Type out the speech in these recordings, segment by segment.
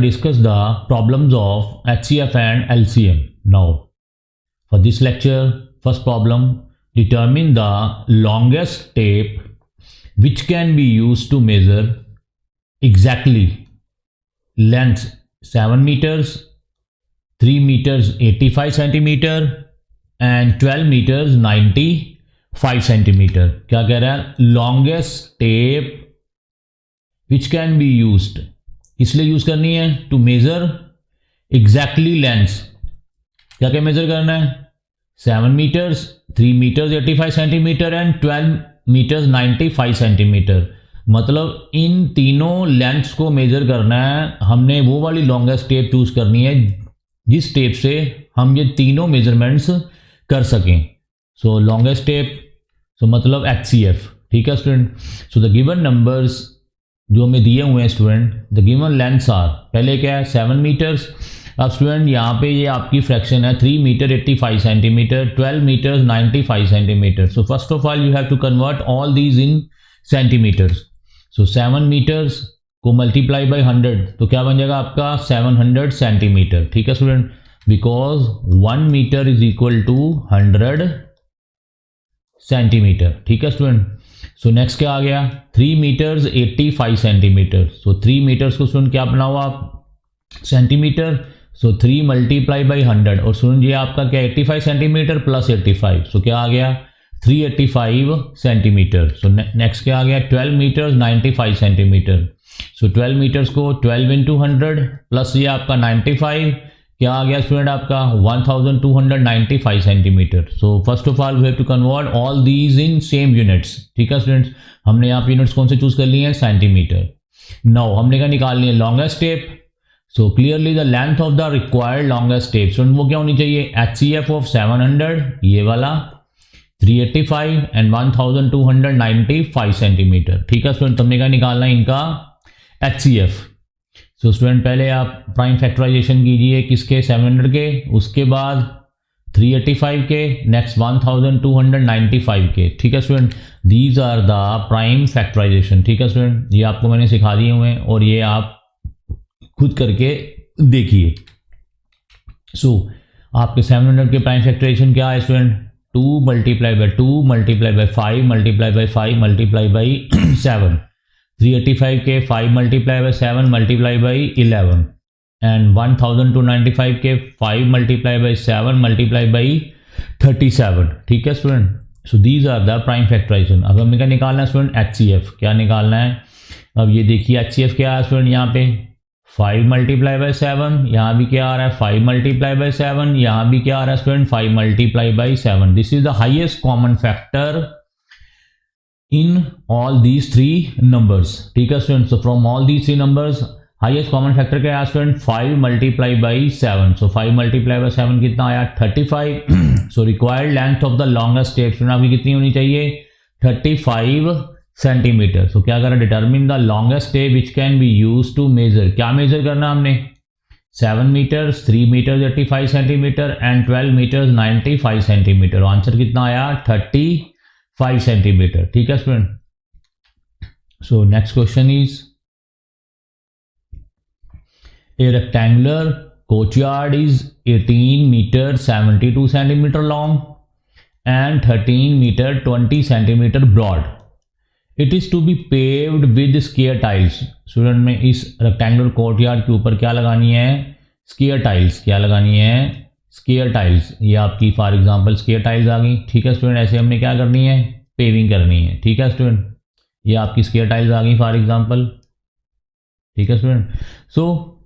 discuss the problems of HCF and LCM. Now, for this lecture, first problem, determine the longest tape which can be used to measure exactly length 7 meters, 3 meters 85 centimeter and 12 meters 95 centimeter. क्या कह रहा है? Longest tape which can be used, किस लिए use करनी है? To measure exactly length. क्या क्या मेजर करना है? 7 meters, 3 meters 85 centimeter and 12 meters 95 centimeter. मतलब इन तीनों लेंथ्स को मेजर करना है. हमने वो वाली लॉन्गेस्ट टेप चूज करनी है जिस टेप से हम ये तीनों मेजरमेंट्स कर सकें. सो लॉन्गेस्ट टेप, सो मतलब HCF. ठीक है student. So the given numbers जो हमें दिए हुए हैं student, the given lengths are, पहले क्या है? 7 मीटर्स. अब स्टूडेंट यहाँ पे ये आपकी फ्रैक्शन है 3 meter 85 centimeter, 12 meters 95 centimeter. So first of all you have to convert all these in centimeters. So 7 meters को मल्टीप्लाई बाई 100 तो क्या बन जाएगा आपका? 700 सेंटीमीटर. ठीक है student, because 1 meter is equal to 100 centimeter. ठीक है स्टूडेंट. सो नेक्स्ट क्या आ गया? 3 मीटर्स 85 सेंटीमीटर. सो 3 मीटर्स को स्टूडेंट क्या बनाओ आप? सेंटीमीटर. सो 3 मल्टीप्लाई बाई 100 और स्टूडेंट ये आपका क्या? 85 सेंटीमीटर प्लस 85. सो क्या आ गया? 385 सेंटीमीटर. सो नेक्स्ट क्या आ गया? 12 मीटर्स 95 सेंटीमीटर. सो 12 मीटर्स को 12 इंटू 100 प्लस ये आपका 95, क्या आ गया स्टूडेंट आपका? 1295 centimeter. So first of all we have to convert all these in same units. ठीक है स्टूडेंट्स, हमने यहाँ पे यूनिट्स कौन से चूज कर लिए हैं? सेंटीमीटर. नाउ हमने क्या निकालनी है? Longest tape. So clearly the length of the required longest tape, student वो क्या होनी चाहिए? HCF ऑफ 700, ये वाला 385 एंड 1295 सेंटीमीटर. ठीक है स्टूडेंट, हमने क्या निकालना है? इनका HCF. सो स्टूडेंट पहले आप प्राइम फैक्टराइजेशन कीजिए किसके? 700 के, उसके बाद 385 के, नेक्स्ट 1295 के. ठीक है student, these are the prime factorization. ठीक है स्टूडेंट, ये आपको मैंने सिखा दिए हुए हैं और ये आप खुद करके देखिए. सो आपके 700 के प्राइम फैक्टराइजेशन क्या है student? 2 multiply by 2 multiply by 5 multiply by 5 multiply by 7. 385 के 5 multiply by 7 multiply by 11 and 1295 के 5 मल्टीप्लाई बाई 7 मल्टीप्लाई बाई 37. ठीक है student. So these are the prime factorization. अब हमें क्या निकालना है स्टूडेंट? HCF. क्या निकालना है? अब ये देखिए HCF क्या है स्टूडेंट? यहाँ पे 5 मल्टीप्लाई बाई 7, यहाँ भी क्या आ रहा है? 5 मल्टीप्लाई बाई 7, यहाँ भी क्या आ रहा है student? 5 multiply by 7. This is the highest common factor in all these three numbers. ठीक है student. So from all these three numbers highest common factor क्या है student? 5 multiply by 7. So 5 multiply by 7 कितना आया? 35. So required length of the longest tape student आपकी कितनी होनी चाहिए? 35 सेंटीमीटर. सो क्या करा? Determine the longest tape which can be use to measure. क्या मेजर करना हमने? 7 meters, 3 meters 85 centimeter and 12 meters 95 centimeter. Answer कितना आया? 35 सेंटीमीटर. ठीक है student. So next question is a rectangular courtyard is 18 meter 72 centimeter long and 13 meter 20 centimeter broad. It is to be paved with square tiles. Student में इस rectangular courtyard के ऊपर क्या लगानी है? Square tiles. क्या लगानी है? Square tiles. ये आपकी फॉर एग्जांपल स्क्वायर टाइल्स आ गई. ठीक है स्टूडेंट, ऐसे हमने क्या करनी है? पेविंग करनी है. ठीक है स्टूडेंट, ये आपकी स्क्वायर टाइल्स आ गई फॉर एग्जांपल. ठीक है student. So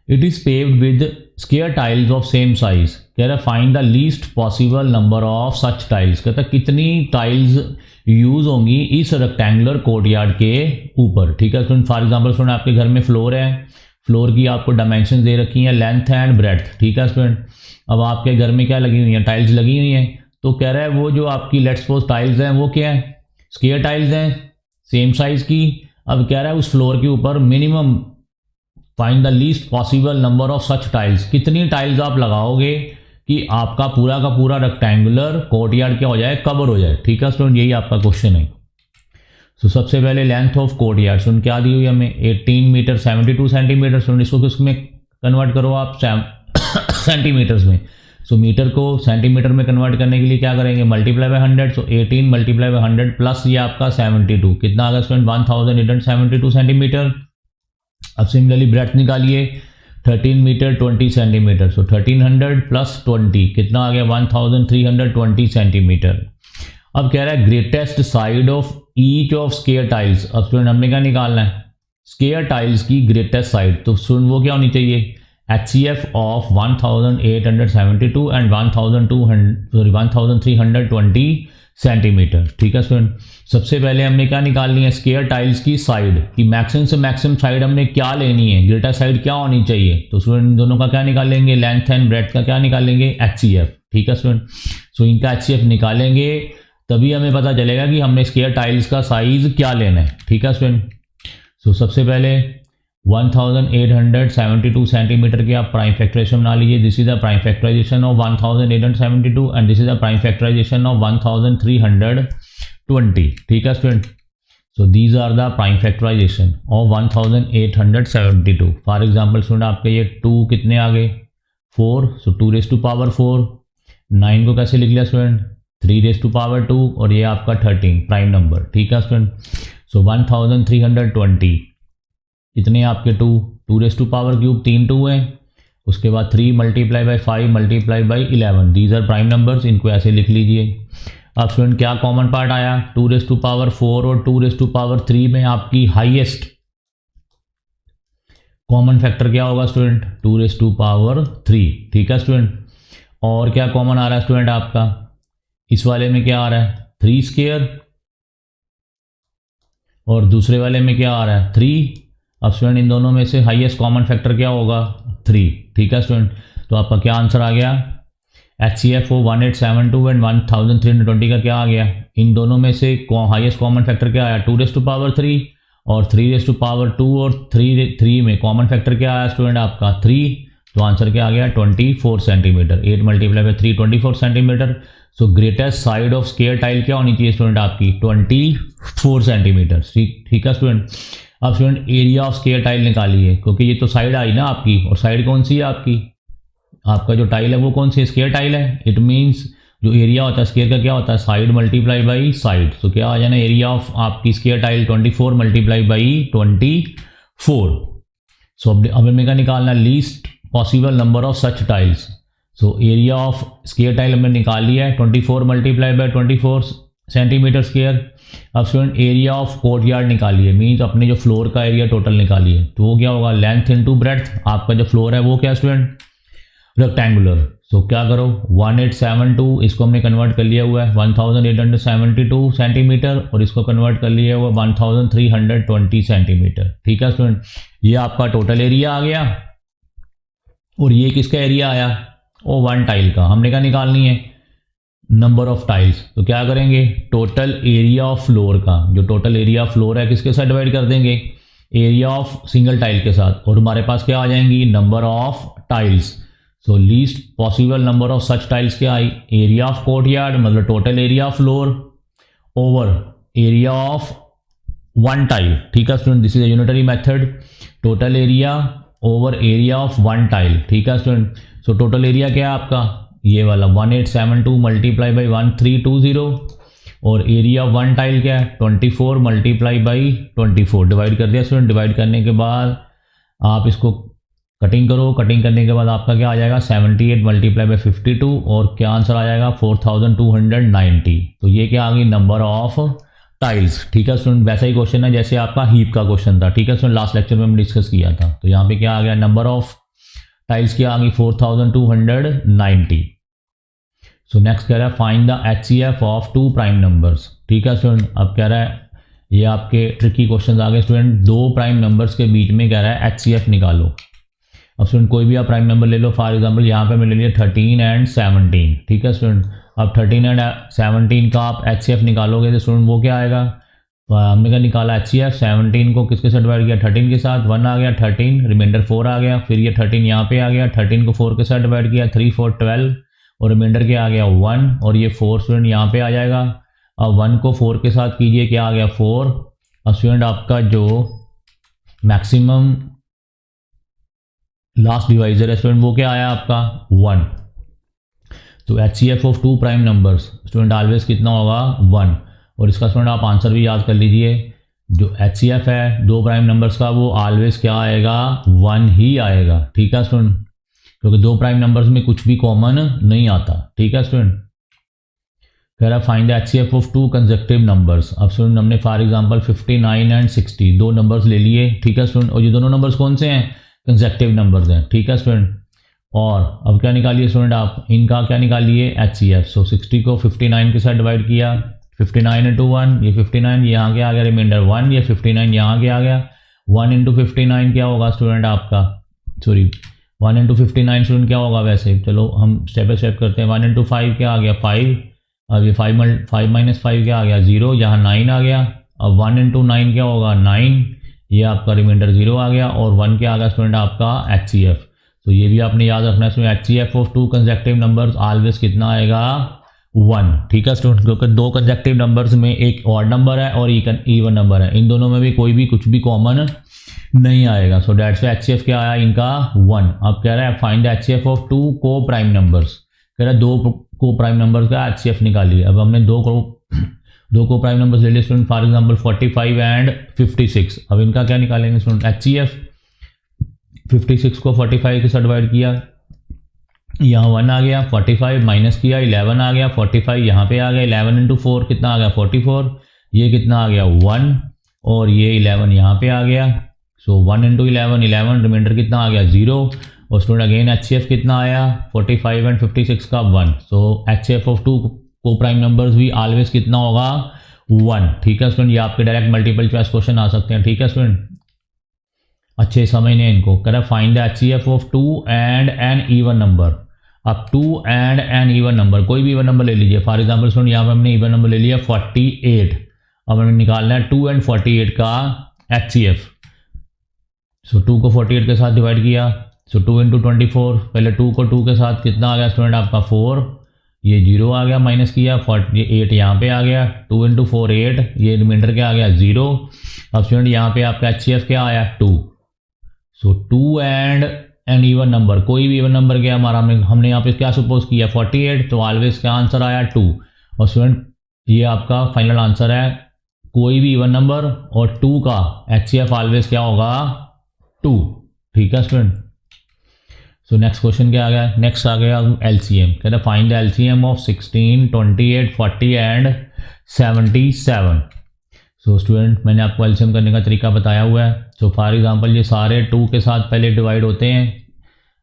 it is paved with square tiles of same size. कह रहा है find the least possible number of such tiles. कहता है कितनी टाइल्स यूज होंगी इस रेक्टेंगुलर कोर्टयार्ड के ऊपर. ठीक है स्टूडेंट. फॉर एग्जांपल स्टूडेंट आपके घर में फ्लोर है, फ्लोर की आपको डायमेंशन दे रखी है लेंथ एंड ब्रेड्थ. ठीक है स्टूडेंट. अब आपके घर में क्या लगी हुई है? टाइल्स लगी हुई हैं. तो कह रहा है वो जो आपकी लेट्स सपोज टाइल्स हैं वो क्या है? स्क्वायर टाइल्स हैं सेम साइज की. अब कह रहा है उस फ्लोर के ऊपर minimum find the least possible number of such tiles. कितनी टाइल्स आप लगाओगे कि आपका पूरा का पूरा रेक्टेंगुलर कोर्टयार्ड क्या हो जाए? कवर हो जाए. ठीक है स्टूडेंट, यही आपका क्वेश्चन है. सो सबसे पहले लेंथ ऑफ कोर्टयार्ड स्टूडेंट क्या दी हुई है हमें 18 मीटर 72 सेंटीमीटर। स्टूडेंट इसको किसमें कन्वर्ट करो आप सेंटीमीटर्स में। सो मीटर को सेंटीमीटर में कन्वर्ट करने के लिए क्या करेंगे, multiply by 100। So 18 multiply by 100 plus ये आपका 72 कितना आ गया स्टूडेंट 1872 सेंटीमीटर। अब सिमिलरली ब्रेड्थ निकालिए 13 मीटर 20 सेंटीमीटर। सो 1300 प्लस 20 कितना आ गया 1320 सेंटीमीटर। अब कह रहा है greatest side of each of square tiles. अब स्टूडेंट हमने क्या निकालना है, स्क्वायर टाइल्स की ग्रेटेस्ट साइड। तो स्टूडेंट वो क्या होनी चाहिए, HCF ऑफ 1872 एंड 1320 सेंटीमीटर। ठीक है स्टूडेंट, सबसे पहले हमने क्या निकालनी है, स्क्वायर टाइल्स की साइड की मैक्सिमम से मैक्सिमम साइड हमने क्या लेनी है, ग्रेटर साइड क्या होनी चाहिए। तो स्टूडेंट इन दोनों का क्या निकालेंगे, लेंथ एंड ब्रेड्थ का क्या निकालेंगे, HCF। ठीक है स्टूडेंट, सो इनका HCF निकालेंगे तभी हमें पता चलेगा कि हमने स्क्वायर टाइल्स का साइज क्या लेना है। ठीक है स्टूडेंट, सो सबसे पहले 1872 सेंटीमीटर के आप प्राइम फैक्टराइजेशन बना लीजिए। This is the prime factorization of 1872 and this is the prime factorization of 1320। ठीक है student, so these are the prime factorization of 1872। For example student आपके ये 2 कितने आ गए 4, सो 2⁴। 9 को कैसे लिख लिया स्टूडेंट 3⁴ और ये आपका 13 प्राइम नंबर। ठीक है स्टूडेंट, सो 1320 कितने आपके 2⁵ 3 2 हैं। उसके बाद 3 multiply by 5 multiply by 11, these are prime numbers, इनको ऐसे लिख लीजिए। अब स्टूडेंट क्या कॉमन पार्ट आया 2⁴ और 2�3 में आपकी हाईएस्ट कॉमन फैक्टर क्या होगा स्टूडेंट 2�3। ठीक है स्टूडेंट, और क्या कॉमन आ रहा है स्टूडेंट आपका इस वाले में क्या आ रहा है 3 स्क्वायर और दूसरे वाले में क्या आ रहा है 3। अब स्टूडेंट इन दोनों में से हाईएस्ट कॉमन फैक्टर क्या होगा 3। ठीक है स्टूडेंट, तो आपका क्या आंसर आ गया, HCF हो 1872 एंड 1320 का क्या आ गया, इन दोनों में से हाईएस्ट कॉमन फैक्टर क्या आया 2⁵ और 3⁵2 और 3 में कॉमन फैक्टर क्या आया स्टूडेंट आपका 3। तो आंसर क्या आ गया 24 centimetre. 8 multiply by 3 24 centimetre. So greatest side of square tile क्या होनी चाहिए स्टूडेंट आपकी 24 सेंटीमीटर। ठीक है स्टूडेंट, अब student area of square tile निकालिए, क्योंकि ये तो साइड आई ना आपकी, और साइड कौन सी है आपकी, आपका जो टाइल है वो कौन सी स्क्वायर टाइल है। इट मीन्स जो एरिया होता है स्क्वायर का क्या होता है साइड मल्टीप्लाई बाई साइड। तो क्या आ जाना एरिया ऑफ आपकी स्क्वायर टाइल 24 मल्टीप्लाई बाई 24। सो अब हमें क्या निकालना least possible number of such tiles. So area of square tile हमने निकाल लिया है 24 मल्टीप्लाई बाई 24 सेंटीमीटर स्क्वायर। अब स्टूडेंट एरिया ऑफ कोर्टयार्ड निकालिए, मीन्स अपने जो फ्लोर का एरिया टोटल निकालिए। तो वो क्या होगा लेंथ इनटू ब्रेड्थ। आपका जो फ्लोर है वो क्या स्टूडेंट रेक्टेंगुलर। सो क्या करो 1872 इसको हमने कन्वर्ट कर लिया हुआ है 1872 सेंटीमीटर और इसको कन्वर्ट कर लिया हुआ 1320 सेंटीमीटर। ठीक है स्टूडेंट, ये आपका टोटल एरिया आ गया और ये किसका एरिया आया ओ 1 टाइल का। हमने क्या निकालनी है नंबर ऑफ टाइल्स। तो क्या करेंगे टोटल एरिया ऑफ फ्लोर का, जो टोटल एरिया ऑफ फ्लोर है किसके साथ डिवाइड कर देंगे एरिया ऑफ सिंगल टाइल के साथ, और हमारे पास क्या आ जाएंगी number of tiles. So least possible number of such tiles क्या आई एरिया ऑफ कोर्टयार्ड मतलब total area of floor over area of 1 tile. ठीक है student, this is a unitary method, total area over area of 1 tile. ठीक है student, so total area क्या है आपका ये वाला 1872 मल्टीप्लाई बाई 1320 और एरिया ऑफ 1 टाइल क्या है 24 मल्टीप्लाई बाई 24 डिवाइड कर दिया स्टूडेंट। डिवाइड करने के बाद आप इसको कटिंग करो, कटिंग करने के बाद आपका क्या आ जाएगा 78 मल्टीप्लाई बाई 52 और क्या आंसर आ जाएगा 4290। तो ये क्या आ गई नंबर ऑफ टाइल्स। ठीक है स्टूडेंट, वैसा ही क्वेश्चन है जैसे आपका हीप का क्वेश्चन था। ठीक है स्टूडेंट, लास्ट लेक्चर में हमने डिस्कस किया था। तो यहाँ पे क्या आ गया नंबर ऑफ टाइल्स क्या आ गई 4290। सो नेक्स्ट कह रहा है find the HCF of 2 prime numbers. ठीक है स्टूडेंट, अब कह रहा है ये आपके ट्रिकी क्वेश्चन आ गए स्टूडेंट, 2 प्राइम नंबर्स के बीच में कह रहा है HCF निकालो। अब स्टूडेंट कोई भी आप प्राइम नंबर ले लो, फॉर एग्जांपल यहाँ पे मैं ले लिया 13 एंड 17। ठीक है स्टूडेंट, अब 13 एंड 17 का आप HCF निकालोगे तो स्टूडेंट वो क्या आएगा, तो हमने क्या निकाला HCF 17 को किसके साथ डिवाइड किया 13 के साथ, 1 आ गया 13 रिमाइंडर 4 आ गया, फिर ये 13 यहाँ पे आ गया, 13 को 4 के साथ डिवाइड किया 3 4 12 और रिमाइंडर क्या आ गया 1 और ये 4 स्टूडेंट यहाँ पे आ जाएगा। अब 1 को 4 के साथ कीजिए, क्या आ गया 4। अब स्टूडेंट आपका जो मैक्सिमम लास्ट डिवाइजर है स्टूडेंट वो क्या आया आपका 1। तो HCF of two prime numbers student always कितना होगा 1। और इसका स्टूडेंट आप आंसर भी याद कर लीजिए, जो HCF है दो प्राइम नंबर्स का वो ऑलवेज क्या आएगा 1 ही आएगा। ठीक है स्टूडेंट, क्योंकि दो प्राइम नंबर्स में कुछ भी कॉमन नहीं आता। ठीक है स्टूडेंट, कह रहा find the HCF of two consecutive numbers. अब स्टूडेंट हमने फॉर एग्जांपल 59 एंड 60 दो नंबर्स ले लिए। ठीक है स्टूडेंट, और ये दोनों नंबर्स कौन से हैं कंसेक्टिव नंबर्स हैं। ठीक है स्टूडेंट, और अब क्या निकालिए स्टूडेंट आप इनका क्या निकालिए HCF। सो 60 को 59 के साथ डिवाइड किया, 59 इंटू 1 ये 59 यहाँ क्या आ गया रिमाइंडर 1, ये 59 यहाँ क्या आ गया 1 इंटू 59 क्या होगा स्टूडेंट आपका, सॉरी 1 इंटू 59 स्टूडेंट क्या होगा, वैसे चलो हम स्टेप बाय स्टेप करते हैं। 1 इंटू 5 क्या आ गया 5, अब ये 5 माइनस 5 क्या आ गया 0, यहाँ 9 आ गया। अब 1 इंटू 9 क्या होगा 9, ये आपका रिमाइंडर 0 आ गया, और 1 क्या आ गया स्टूडेंट आपका HCF। तो ये भी आपने याद रखना है इसमें HCF of two consecutive numbers always कितना आएगा 1। ठीक है स्टूडेंट, क्योंकि दो कंसेक्टिव नंबर्स में एक ऑड नंबर है और इवन नंबर है, इन दोनों में भी कोई भी कुछ भी कॉमन नहीं आएगा। सो दैट्स वाई HCF क्या आया इनका 1। अब कह रहा है find the HCF of two coprime numbers, कह रहा है दो को प्राइम नंबर्स का HCF निकालिए। अब हमने दो को प्राइम नंबर्स ले लिए स्टूडेंट, फॉर एग्जांपल 45 एंड 56। अब इनका क्या निकालेंगे स्टूडेंट HCF। 56 को 45 के साथ डिवाइड किया, यहाँ 1 आ गया, 45 माइनस किया 11 आ गया, 45 यहाँ पे आ गया, 11 इंटू 4 कितना आ गया 44, ये कितना आ गया 1, और ये 11 यहाँ पे आ गया। सो 1 इंटू 11 रिमाइंडर कितना आ गया 0, और स्टूडेंट अगेन HCF कितना आया 45 एंड 56 का 1। सो HCF of two coprime numbers भी ऑलवेज कितना होगा 1। ठीक है स्टूडेंट, ये आपके डायरेक्ट मल्टीपल चॉइस क्वेश्चन आ सकते हैं। ठीक है स्टूडेंट, अच्छे समझने इनको। कह रहा find the HCF of two and an even number. अब two and an even number, कोई भी इवन नंबर ले लीजिए। फॉर एग्जांपल स्टूडेंट यहाँ पे हमने इवन नंबर ले लिया 48। अब हमें निकालना है 2 एंड 48 का HCF। सो 2 को 48 के साथ डिवाइड किया, सो 2 इंटू 24, पहले 2 को 2 के साथ कितना आ गया स्टूडेंट आपका 4, ये 0 आ गया, माइनस किया 8 यहाँ पे आ गया, 2 इंटू 4 8, ये रिमाइंडर क्या आ गया 0। अब स्टूडेंट यहाँ पे आपका HCF क्या आया 2। सो 2 एंड एन इवन नंबर, कोई भी इवन नंबर क्या हमारा, हमने यहाँ पे क्या सपोज किया 48, तो ऑलवेज क्या आंसर आया 2। और स्टूडेंट ये आपका फाइनल आंसर है, कोई भी इवन नंबर और 2 का HCF ऑलवेज क्या होगा 2। ठीक है स्टूडेंट, सो नेक्स्ट क्वेश्चन क्या आ गया, नेक्स्ट आ गया LCM। कहता है find the LCM of 16, 28, 40 and 77। So student मैंने आपको LCM करने का तरीका बताया हुआ है। सो फॉर एग्जांपल ये सारे 2 के साथ पहले डिवाइड होते हैं,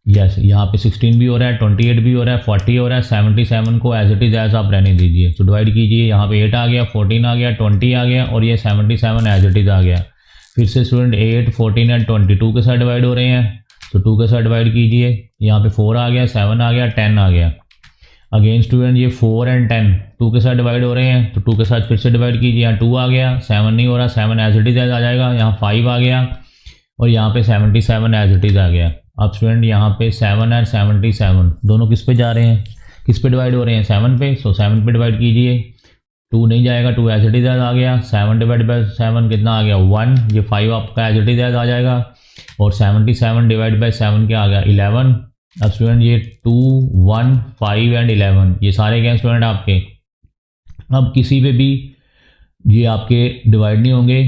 यस यहाँ पे 16 भी हो रहा है, 28 भी हो रहा है, 40 हो रहा है, 77 को एज इट इज एज आप रहने दीजिए। सो डिवाइड कीजिए, यहाँ पे 8 आ गया, 14 आ गया, 20 आ गया, और ये 77 एज इट इज आ गया। फिर से स्टूडेंट 8, 14 एंड 22 के साथ डिवाइड हो रहे हैं, तो 2 के साथ डिवाइड कीजिए, यहाँ पे 4 आ गया, 7 आ गया, 10 आ गया। अगेन स्टूडेंट ये 4 एंड 10 2 के साथ डिवाइड हो रहे हैं, तो 2 के साथ फिर से डिवाइड कीजिए, यहाँ 2 आ गया, 7 नहीं हो रहा, 7 एज इट इज आ जाएगा, यहाँ 5 आ गया, और यहाँ पे 77 एज इट इज आ गया। अब स्टूडेंट यहाँ पे 7 एंड 77 दोनों किस पे जा रहे हैं, किस पे डिवाइड हो रहे हैं 7 पे। सो 7 पे डिवाइड कीजिए, 2 नहीं जाएगा, 2 एज इट इज आ गया, 7 डिवाइड बाई 7 कितना आ गया 1, ये 5 आपका एज इट इज आ जाएगा, और 77 डिवाइड बाई 7 क्या आ गया 11। अब स्टूडेंट ये 2, 1, 5 एंड 11 ये सारे क्या स्टूडेंट आपके, अब किसी पे भी ये आपके डिवाइड नहीं होंगे,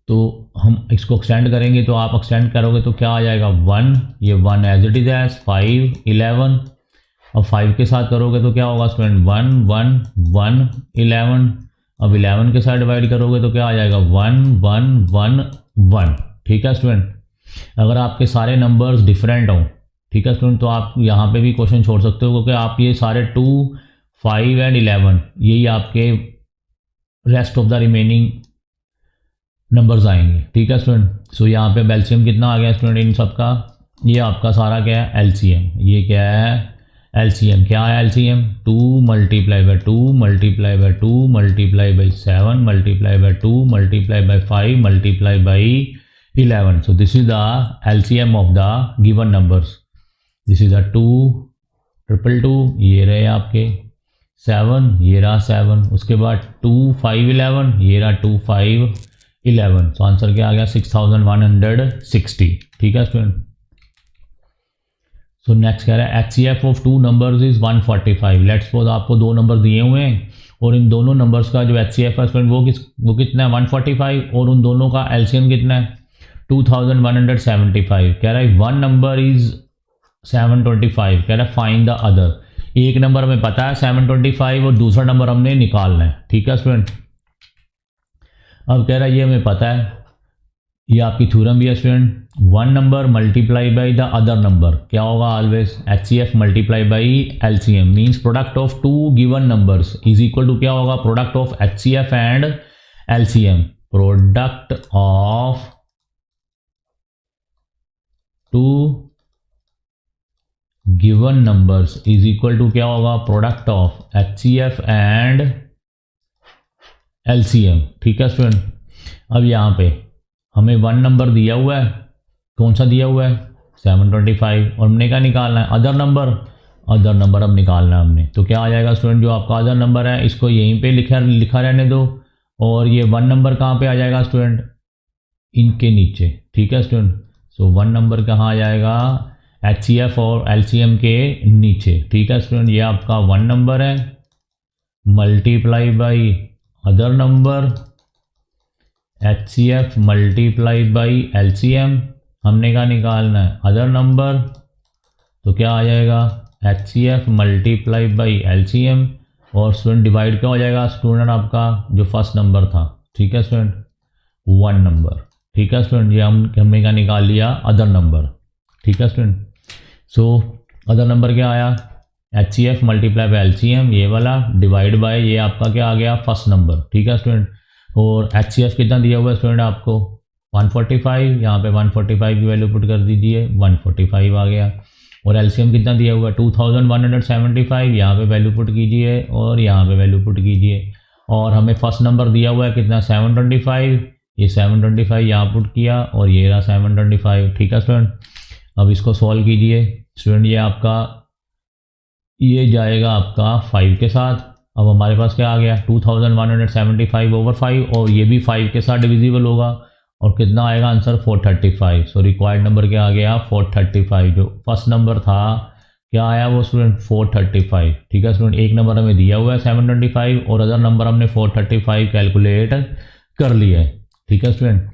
तो हम इसको एक्सटेंड करेंगे, तो आप एक्सटेंड करोगे तो क्या आ जाएगा 1, ये 1 एज इट इज एज, 5, 11, अब 5 के साथ करोगे तो क्या होगा स्टूडेंट 1, 1, 1, 11, अब 11 के साथ डिवाइड करोगे तो क्या आ जाएगा 1, 1, 1, 1। ठीक है स्टूडेंट, अगर आपके सारे नंबर्स डिफरेंट हों, ठीक है स्टूडेंट, तो आप यहाँ पे भी क्वेश्चन छोड़ सकते हो, क्योंकि आप ये सारे 2, 5 एंड 11 यही आपके rest of the remaining numbers आएंगे। ठीक है स्टूडेंट, सो यहाँ पे LCM कितना आ गया स्टूडेंट इन सब का, ये आपका सारा क्या है LCM, ये क्या है LCM, क्या है LCM 2 multiply by 2 multiply by 2 multiply by 7 multiply by 2 multiply by 5 multiply by 11। So this is the LCM of the given numbers, this is the 2, 222, ये रहे आपके 7, ये रहा 7, उसके बाद 2 5 11, ये रहा 2 5 11। तो आंसर क्या आ गया 6160। ठीक है स्टूडेंट। सो नेक्स्ट कह रहा है HCF of two numbers is 145। Let's suppose आपको दो नंबर दिए हुए हैं और इन दोनों नंबर्स का जो HCF है स्टूडेंट वो कितना है 145, और उन दोनों का LCM कितना है 2175। कह रहा है वन नंबर इज 725, कह रहा है फाइंड द अदर। एक नंबर हमें पता है 725 और दूसरा नंबर हमने निकालना है। ठीक है स्टूडेंट। अब कह रहा है ये हमें पता है, ये आपकी थ्योरम भी है student. One number multiply by the other number क्या होगा always HCF multiply by LCM means product of two given numbers is equal to क्या होगा product of HCF and LCM। Product of two given numbers is equal to क्या होगा product of HCF and LCM। ठीक है student. अब यहाँ पे हमें वन नंबर दिया हुआ है, कौन सा दिया हुआ है 725, और हमने क्या निकालना है अदर नंबर अब निकालना है हमने। तो क्या आ जाएगा स्टूडेंट, जो आपका अदर नंबर है इसको यहीं पे लिखा रहने दो, और ये वन नंबर कहाँ पे आ जाएगा स्टूडेंट, इनके नीचे। ठीक है स्टूडेंट। सो वन नंबर कहाँ आ जाएगा HCF और LCM के नीचे। ठीक है स्टूडेंट। ये आपका वन नंबर है multiply by other number HCF multiply by LCM। हमने क्या निकालना है अदर नंबर, तो क्या आ जाएगा HCF मल्टीप्लाई बाई LCM, और स्टूडेंट डिवाइड क्या हो जाएगा स्टूडेंट आपका जो फर्स्ट नंबर था। ठीक है स्टूडेंट, वन नंबर। ठीक है स्टूडेंट। ये हमने क्या निकाल लिया अदर नंबर। ठीक है स्टूडेंट। सो अदर नंबर क्या आया HCF मल्टीप्लाई बाई LCM, ये वाला डिवाइड बाय ये आपका क्या आ गया फर्स्ट नंबर। ठीक है स्टूडेंट। और HCF कितना दिया हुआ है स्टूडेंट आपको 145, यहाँ पे 145 की वैल्यू पुट कर दीजिए 145 आ गया। और LCM कितना दिया हुआ है 2175, यहाँ पे वैल्यू पुट कीजिए और यहाँ पे वैल्यू पुट कीजिए। और हमें फर्स्ट नंबर दिया हुआ है कितना 725, ये 725 यहाँ पुट किया और ये रहा 725। ठीक है स्टूडेंट। अब इसको सॉल्व कीजिए स्टूडेंट। ये आपका ये जाएगा आपका 5 के साथ। अब हमारे पास क्या आ गया 2175 ओवर 5, और ये भी 5 के साथ डिविजिबल होगा, और कितना आएगा आंसर 435। सो रिक्वायर्ड नंबर क्या आ गया 435। जो फर्स्ट नंबर था क्या आया वो स्टूडेंट 435। ठीक है स्टूडेंट। एक नंबर हमें दिया हुआ है 725 और अदर नंबर हमने 435 कैलकुलेट कर लिया है। ठीक है स्टूडेंट।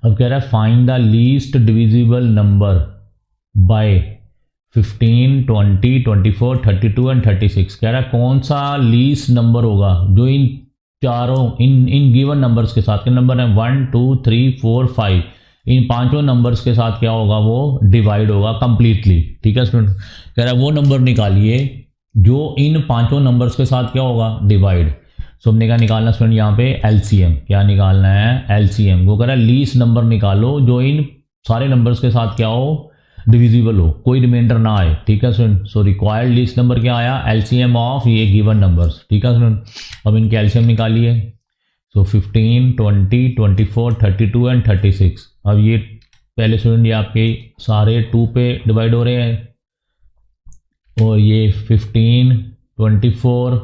अब कह रहा है find the least divisible number by 15, 20, 24, 32 and 36। कह रहा है कौन सा लीस्ट नंबर होगा जो इन चारों इन गिवन नंबर्स के साथ के नंबर हैं 1 2 3 4 5, इन पांचों नंबर्स के साथ क्या होगा वो डिवाइड होगा कंप्लीटली। ठीक है स्टूडेंट। कह रहा है वो नंबर निकालिए जो इन पांचों नंबर्स के साथ क्या होगा डिवाइड। सो हमने क्या निकालना स्टूडेंट यहाँ पे LCM। क्या निकालना है LCM। वो कह रहा है लीस्ट नंबर निकालो जो इन सारे नंबर्स के साथ क्या हो डिविजिबल हो, कोई रिमाइंडर ना आए। ठीक है student. So required least number क्या आया LCM ऑफ ये गिवन नंबर्स। ठीक है स्टूडेंट। अब इनके LCM निकालिए। सो 15, 20, 24, 32 एंड 36। अब ये पहले स्टूडेंट ये आपके सारे 2 पे डिवाइड हो रहे हैं, और ये 15, 24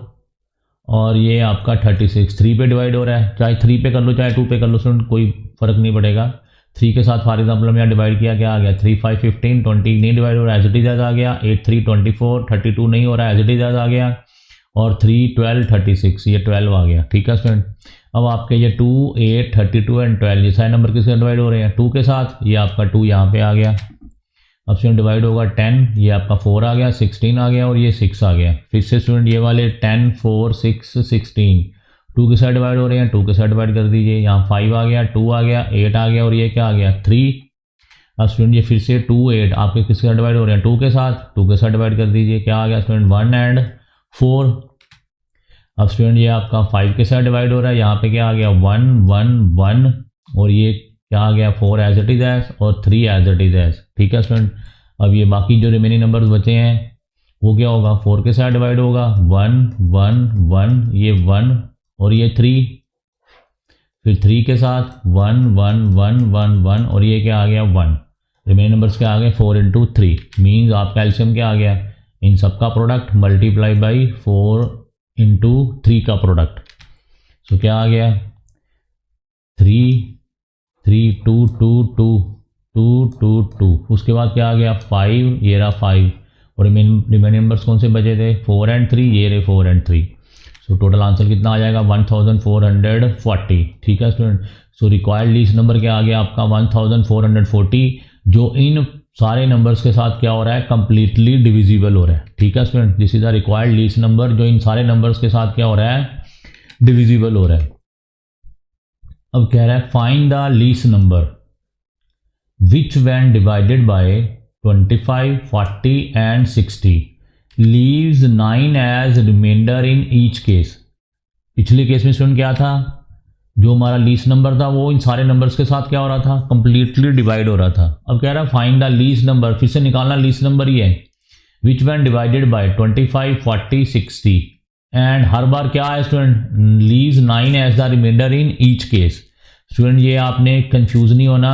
और ये आपका 36 3 पे डिवाइड हो रहा है। चाहे 3 पे कर लो चाहे 2 पे कर लो स्टूडेंट, कोई फ़र्क नहीं पड़ेगा। 3 के साथ फॉर एग्जाम्पल हम यहाँ डिवाइड किया, क्या आ गया 3 5 15 20 नहीं डिवाइड हो रहा है एज इट इज आ गया। 8 3 24 32 नहीं हो रहा है एज इट इज आ गया। और 3 12 36 ये 12 आ गया। ठीक है स्टूडेंट। अब आपके ये 2 8 32 एंड 12 ये सारे नंबर किसके डिवाइड हो रहे हैं 2 के साथ। ये आपका 2 यहाँ पे आ गया। अब स्टूडेंट डिवाइड होगा 10, ये आपका 4 आ गया, 16 आ गया और ये 6 आ गया। फिर से स्टूडेंट ये वाले 10 4 6 16 2 के साथ डिवाइड हो रहे हैं, 2 के साथ डिवाइड कर दीजिए। यहाँ 5 आ गया, 2 आ गया, 8 आ गया और ये क्या आ गया 3। अब स्टूडेंट ये फिर से 2 8 आपके किसके साथ डिवाइड हो रहे हैं 2 के साथ, 2 के साथ डिवाइड कर दीजिए। क्या आ गया स्टूडेंट 1 एंड 4। अब स्टूडेंट ये आपका 5 के साथ डिवाइड हो रहा है, यहाँ पे क्या आ गया 1 1 1 और ये क्या आ गया 4 एज इट इज एज और 3 एज इट इज एज। ठीक है स्टूडेंट। अब ये बाकी जो रिमेनिंग नंबर्स बचे हैं वो क्या होगा 4 के साथ डिवाइड होगा 1 1 1 ये 1 और ये 3, फिर 3 के साथ 1 1 1 1 1 और ये क्या आ गया 1। रिमेनिंग नंबर्स क्या आ गए 4 इंटू 3 मीन्स आपका एलसीएम क्या आ गया इन सब का प्रोडक्ट मल्टीप्लाई बाई 4 इंटू 3 का प्रोडक्ट। सो क्या आ गया 3 3 2 2 2 2 2 2। उसके बाद क्या आ गया 5, ये रहा 5 और रिमेनिंग नंबर्स कौन से बचे थे 4 एंड 3, ये रहे 4 एंड 3। सो टोटल आंसर कितना आ जाएगा 1440। ठीक है student. So required least number क्या आ गया आपका 1440, जो इन सारे नंबर्स के साथ क्या हो रहा है कंप्लीटली डिविजिबल हो रहा है। ठीक है student, this is the required least number जो इन सारे नंबर्स के साथ क्या हो रहा है डिविजिबल हो रहा है। अब कह रहा है find the least number which when divided by 25, 40 and 60 leaves 9 as remainder in each case. पिछले केस में स्टूडेंट क्या था, जो हमारा लीस्ट नंबर था वो इन सारे नंबर्स के साथ क्या हो रहा था कंप्लीटली डिवाइड हो रहा था। अब कह रहा है फाइंड द लीस्ट नंबर, फिर से निकालना लीस्ट नंबर ही है, which when divided by 25, 40, 60 and हर बार क्या है student leaves 9 as the remainder in each case. Student ये आपने कंफ्यूज नहीं होना,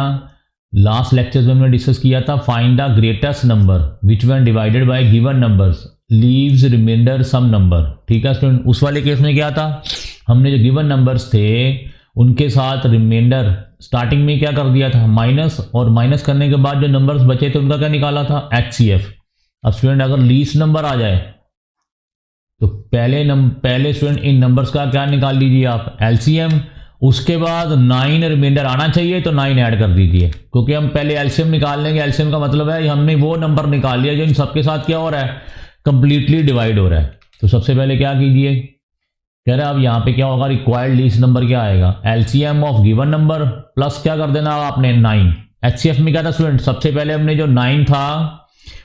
लास्ट लेक्चर्स में हमने डिस्कस किया था find the greatest number which when divided by given numbers leaves remainder some number. ठीक है स्टूडेंट, उस वाले केस में क्या था हमने जो गिवन नंबर्स थे उनके साथ रिमाइंडर स्टार्टिंग में क्या कर दिया था माइनस, और माइनस करने के बाद जो नंबर्स बचे थे उनका क्या निकाला था HCF। अब स्टूडेंट अगर लीस्ट नंबर आ जाए तो पहले स्टूडेंट इन नंबर्स का क्या निकाल लीजिए आप LCM, उसके बाद 9 रिमाइंडर आना चाहिए तो 9 ऐड कर दीजिए, क्योंकि हम पहले LCM निकाल लेंगे। LCM का मतलब है हमने वो नंबर निकाल लिया जो इन सबके साथ क्या हो रहा है कंप्लीटली डिवाइड हो रहा है। तो सबसे पहले क्या कीजिए, कह रहा है अब यहाँ पे क्या होगा रिक्वायर्ड लीस्ट नंबर क्या आएगा LCM of given number plus क्या कर देना आपने 9। HCF में क्या था स्टूडेंट सबसे पहले हमने जो 9 था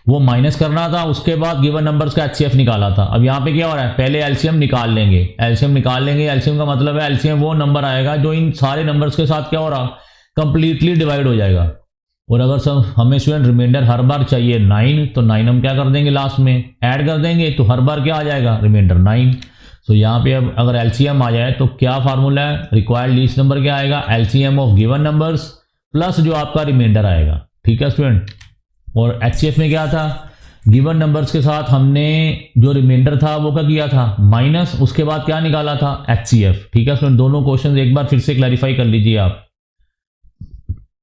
वो माइनस करना था, उसके बाद गिवन नंबर्स का HCF निकाला था। अब यहाँ पे क्या हो रहा है पहले LCM निकाल लेंगे। LCM का मतलब है LCM वो नंबर आएगा जो इन सारे नंबर्स के साथ क्या हो रहा कंप्लीटली डिवाइड हो जाएगा। और अगर सब हमें स्टूडेंट रिमाइंडर हर बार चाहिए 9 तो 9 हम क्या कर देंगे लास्ट में ऐड कर देंगे, तो हर बार क्या आ जाएगा रिमाइंडर 9। सो यहाँ पे अब अगर LCM आ जाए तो क्या फार्मूला है रिक्वायर्ड लीस्ट नंबर क्या आएगा LCM of given numbers plus जो आपका रिमाइंडर आएगा। ठीक है स्टूडेंट, और HCF में क्या था गिवन नंबर्स के साथ हमने जो रिमाइंडर था वो क्या किया था माइनस, उसके बाद क्या निकाला था HCF। ठीक है स्टूडेंट, दोनों क्वेश्चन एक बार फिर से क्लैरिफाई कर लीजिए आप।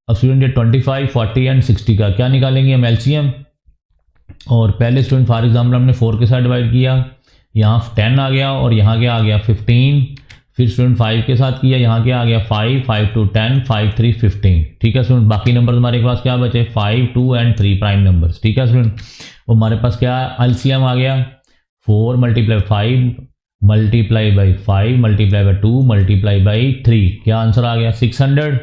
अब स्टूडेंट ये 25, 40 एंड 60 का क्या निकालेंगे हम LCM, और पहले स्टूडेंट फॉर एग्जाम्पल हमने 4 के साथ डिवाइड किया, यहाँ 10 आ गया और यहाँ क्या आ गया 15, फिर स्टूडेंट 5 के साथ किया, यहाँ क्या आ गया 5, 5 2 10, 5 3 15। ठीक है स्टूडेंट, बाकी नंबर हमारे पास क्या बचे 5, 2 एंड 3 प्राइम नंबर्स। ठीक है स्टूडेंट, और हमारे पास क्या LCM आ गया 4 multiply 5 multiply by 5 multiply by 2 multiply by 3, क्या आंसर आ गया 600।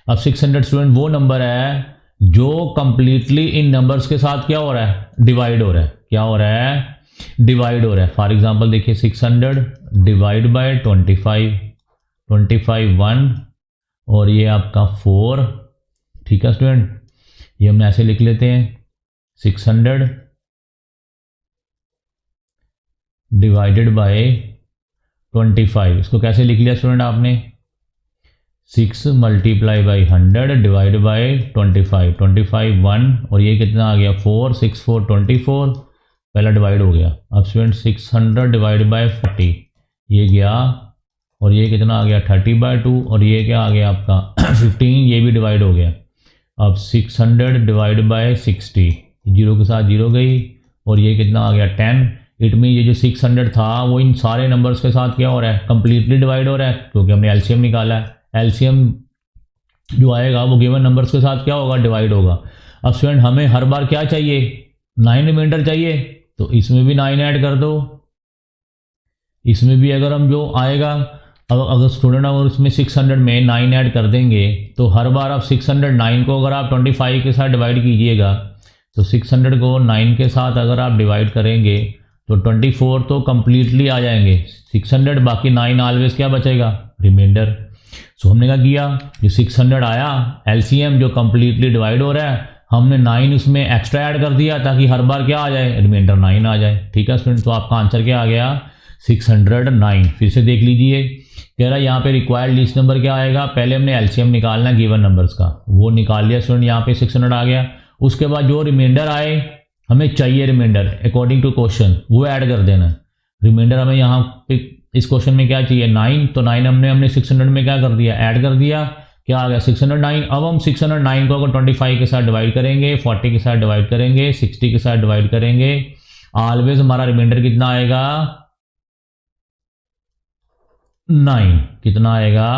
अब 600 स्टूडेंट वो नंबर है जो कंप्लीटली इन नंबर्स के साथ क्या हो रहा है डिवाइड हो रहा है, क्या हो रहा है डिवाइड हो रहा है। फॉर एग्जांपल देखिए 600 डिवाइड बाय 25, 25 1 और ये आपका 4। ठीक है स्टूडेंट, ये हमने ऐसे लिख लेते हैं 600 डिवाइडेड बाय 25, इसको कैसे लिख लिया स्टूडेंट आपने 6 मल्टीप्लाई बाई 100 डिवाइड बाई 25, 25 1 और ये कितना आ गया 4, 6 4 24, पहला डिवाइड हो गया। अब स्टूडेंट 600 डिवाइड बाय 40, ये गया और ये कितना आ गया 30/2 और ये क्या आ गया आपका 15, ये भी डिवाइड हो गया। अब 600 डिवाइड बाय 60, जीरो के साथ जीरो गई और ये कितना आ गया 10। इट मीन ये जो 600 था वो इन सारे नंबर्स के साथ क्या हो रहा है कंप्लीटली डिवाइड हो रहा है, क्योंकि हमने LCM निकाला है। LCM जो आएगा वो गिवन नंबर्स के साथ क्या होगा डिवाइड होगा। अब स्टूडेंट हमें हर बार क्या चाहिए 9 रिमाइंडर चाहिए, तो इसमें भी 9 ऐड कर दो, इसमें भी अगर हम जो आएगा अगर स्टूडेंट अगर उसमें 600 में 9 ऐड कर देंगे तो हर बार आप 609 को अगर आप 25 के साथ डिवाइड कीजिएगा तो 600 को 9 के साथ अगर आप डिवाइड करेंगे तो 24 तो कंप्लीटली आ जाएंगे 600, बाकी 9 ऑलवेज क्या बचेगा रिमाइंडर। सो हमने क्या किया जो 600 आया LCM जो कंप्लीटली डिवाइड हो रहा है हमने 9 उसमें एक्स्ट्रा ऐड कर दिया ताकि हर बार क्या आ जाए रिमाइंडर 9 आ जाए। ठीक है स्टूडेंट, तो आपका आंसर क्या आ गया 609। फिर से देख लीजिए, कह रहा है यहाँ पे रिक्वायर्ड लिस्ट नंबर क्या आएगा, पहले हमने LCM निकालना है गिवन नंबर्स का, वो निकाल लिया स्टूडेंट, यहाँ पे 600 आ गया। उसके बाद जो रिमाइंडर आए हमें चाहिए रिमाइंडर अकॉर्डिंग टू क्वेश्चन, वो ऐड कर देना है। रिमाइंडर हमें यहाँ पे इस क्वेश्चन में क्या चाहिए 9, तो 9 हमने 600 में क्या कर दिया, ऐड कर दिया, क्या आ गया 609। अब हम 609 को अगर 25 के साथ डिवाइड करेंगे, 40 के साथ डिवाइड करेंगे, 60 के साथ डिवाइड करेंगे, ऑलवेज हमारा रिमाइंडर कितना आएगा 9। कितना आएगा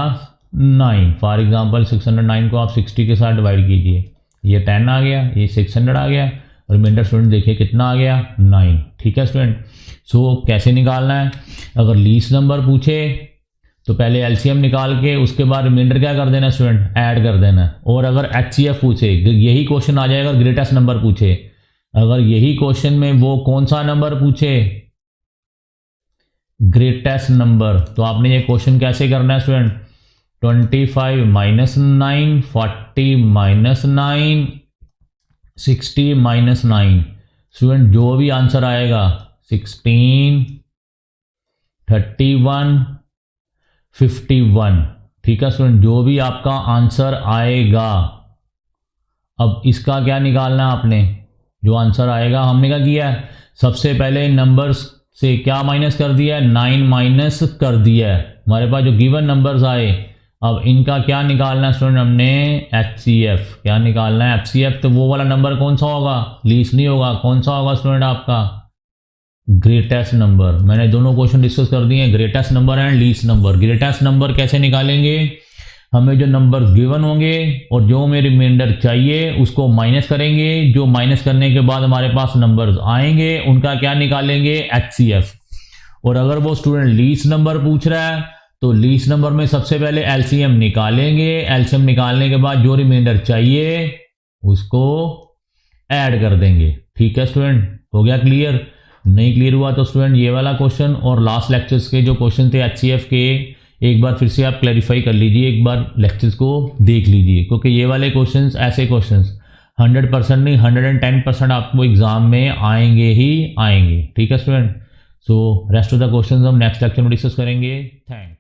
9। फॉर एग्जाम्पल 609 को आप 60 के साथ डिवाइड कीजिए, ये 10 आ गया, ये 600 आ गया, रिमाइंडर स्टूडेंट देखिए कितना आ गया 9। ठीक है स्टूडेंट। सो कैसे निकालना है, अगर लीस्ट नंबर पूछे तो पहले एलसीएम निकाल के उसके बाद रिमाइंडर क्या कर देना स्टूडेंट, ऐड कर देना। और अगर एचसीएफ पूछे, यही क्वेश्चन आ जाएगा, ग्रेटेस्ट नंबर पूछे, अगर यही क्वेश्चन में वो कौन सा नंबर पूछे ग्रेटेस्ट नंबर, तो आपने ये क्वेश्चन कैसे करना है student, 25 minus 9, 40 minus 9, 60 minus 9। Student जो भी आंसर आएगा 16, 31, 51। ठीक है स्टूडेंट, जो भी आपका आंसर आएगा, अब इसका क्या निकालना है आपने, जो आंसर आएगा हमने क्या किया है, सबसे पहले नंबर्स से क्या माइनस कर दिया है, 9 माइनस कर दिया है, हमारे पास जो गिवन नंबर्स आए। अब इनका क्या निकालना है स्टूडेंट, हमने एचसीएफ क्या निकालना है, एचसीएफ तो वो वाला नंबर कौन सा होगा, लीस्ट नहीं होगा, कौन सा होगा स्टूडेंट आपका ग्रेटेस्ट नंबर। मैंने दोनों क्वेश्चन डिस्कस कर दिए, greatest number and least number. Greatest number कैसे निकालेंगे, हमें जो नंबर गिवन होंगे और जो हमें रिमाइंडर चाहिए उसको माइनस करेंगे, जो माइनस करने के बाद हमारे पास नंबर्स आएंगे उनका क्या निकालेंगे एचसीएफ। और अगर वो स्टूडेंट लीस्ट नंबर पूछ रहा है तो लीस्ट नंबर में सबसे पहले एलसीएम निकालेंगे, एलसीएम निकालने के बाद जो रिमाइंडर चाहिए उसको ऐड कर देंगे। ठीक है स्टूडेंट, हो गया क्लियर। नहीं क्लियर हुआ तो स्टूडेंट ये वाला क्वेश्चन और लास्ट लेक्चर्स के जो क्वेश्चन थे एचसीएफ के, एक बार फिर से आप क्लैरिफाई कर लीजिए, एक बार लेक्चर्स को देख लीजिए, क्योंकि ये वाले क्वेश्चंस ऐसे क्वेश्चंस 100% नहीं 110% आपको एग्जाम में आएंगे ही आएंगे। ठीक है student, so rest of the questions हम नेक्स्ट लेक्चर में डिस्कस करेंगे। थैंक्स।